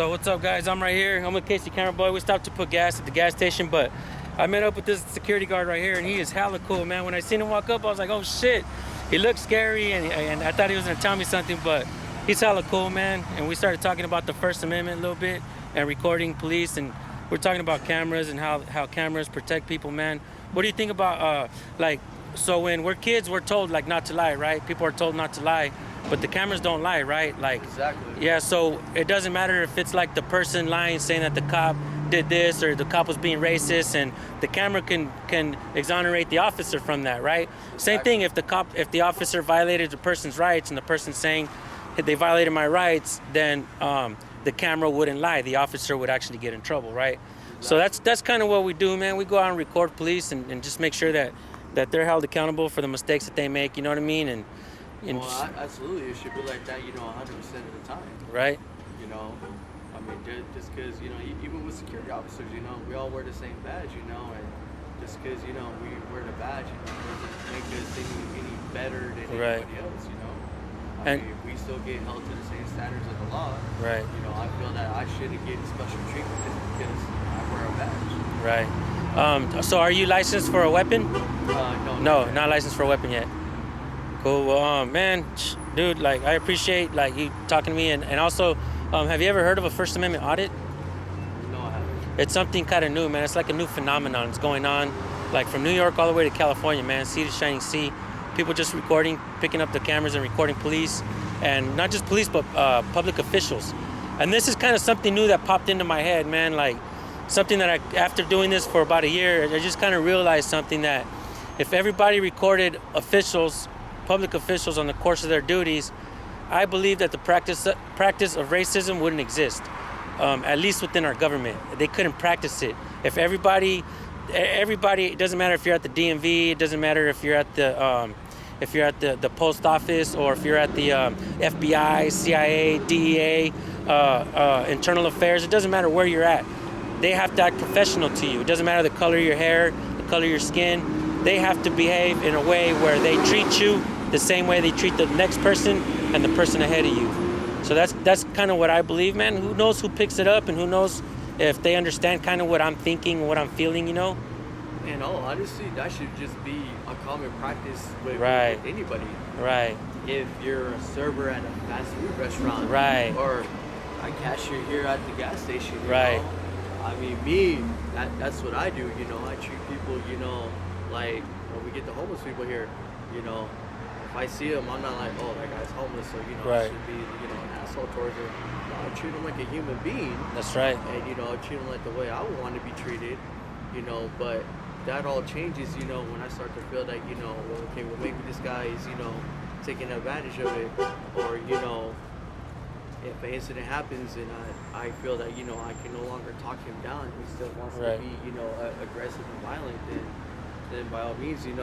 So what's up, guys? I'm right here. I'm with Casey Camera Boy. We stopped to put gas at the gas station, but I met up with this security guard right here, and he is hella cool, man. When I seen him walk up, I was like, oh shit. He looked scary, and I thought he was gonna tell me something, but he's hella cool, man. And we started talking about the First Amendment a little bit and recording police, and we're talking about cameras and how cameras protect people, man. What do you think about so when we're kids, we're told like not to lie, right? People are told not to lie, but the cameras don't lie, right? Like, exactly. Yeah, so it doesn't matter if it's like the person lying saying that the cop did this or the cop was being racist, and the camera can exonerate the officer from that, right? Exactly. Same thing if the officer violated the person's rights and the person's saying hey, they violated my rights, then the camera wouldn't lie. The officer would actually get in trouble, right? Exactly. So that's kind of what we do, man. We go out and record police and just make sure that they're held accountable for the mistakes that they make, you know what I mean? And well, absolutely, it should be like that, 100% of the time. Right. I mean, just because, even with security officers, we all wear the same badge, and just because, we wear the badge, doesn't make us any better than anybody else, I mean, we still get held to the same standards of the law. Right. I feel that I shouldn't get special treatment just because I wear a badge. Right. So are you licensed for a weapon? No, not licensed for a weapon yet. Cool. Well, man, dude, like I appreciate like you talking to me, and also, have you ever heard of a First Amendment audit? No, I haven't. It's something kind of new, man. It's like a new phenomenon. It's going on, like from New York all the way to California, man. Sea to shining sea. People just recording, picking up the cameras and recording police, and not just police, but public officials. And this is kind of something new that popped into my head, man. Like something that after doing this for about a year, I just kind of realized something that if everybody recorded public officials on the course of their duties, I believe that the practice of racism wouldn't exist, at least within our government. They couldn't practice it. If everybody, it doesn't matter if you're at the DMV, it doesn't matter if you're at the post office, or if you're at the FBI, CIA, DEA, internal affairs, it doesn't matter where you're at. They have to act professional to you. It doesn't matter the color of your hair, the color of your skin. They have to behave in a way where they treat you the same way they treat the next person and the person ahead of you. So that's kind of what I believe, man. Who knows who picks it up, and who knows if they understand kind of what I'm thinking, what I'm feeling, And honestly, that should just be a common practice with anybody. Right. If you're a server at a fast food restaurant. Right. Or a cashier here at the gas station. Right. I mean, that's what I do, I treat people, like when we get the homeless people here, if I see them, I'm not like, oh, that guy's homeless, so, I should be, an asshole towards him. No, I treat him like a human being. That's right. And, I treat him like the way I would want to be treated, but that all changes, when I start to feel that, well, maybe this guy is, taking advantage of it, or, if an incident happens and I feel that, I can no longer talk him down, he still wants to be, aggressive and violent, then by all means, can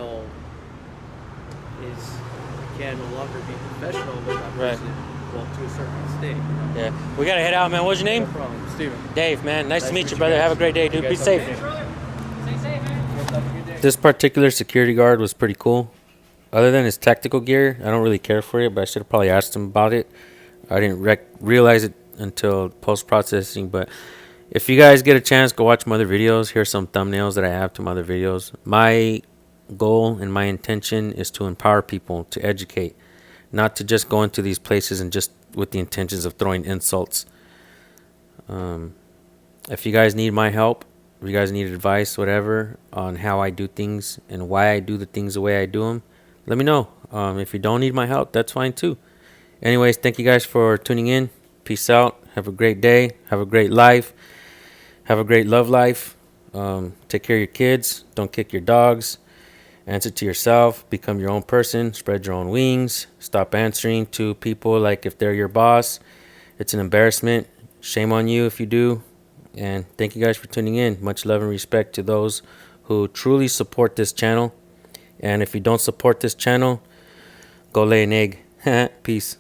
no longer be professional with that person, well, to a certain extent. Yeah. We got to head out, man. What's your name? No problem. Steven. Dave, man. Nice to meet you, brother. Have a great day, dude. Be safe. Stay safe, man. This particular security guard was pretty cool. Other than his tactical gear, I don't really care for it, but I should have probably asked him about it. I didn't realize it until post-processing, but if you guys get a chance, go watch my other videos. Here's some thumbnails that I have to my other videos. My goal and my intention is to empower people, to educate, not to just go into these places and just with the intentions of throwing insults. If you guys need my help, if you guys need advice, whatever, on how I do things and why I do the things the way I do them, let me know. If you don't need my help, that's fine too. Anyways, thank you guys for tuning in. Peace out. Have a great day. Have a great life. Have a great love life. Take care of your kids. Don't kick your dogs. Answer to yourself. Become your own person. Spread your own wings. Stop answering to people like if they're your boss. It's an embarrassment. Shame on you if you do. And thank you guys for tuning in. Much love and respect to those who truly support this channel. And if you don't support this channel, go lay an egg. Peace.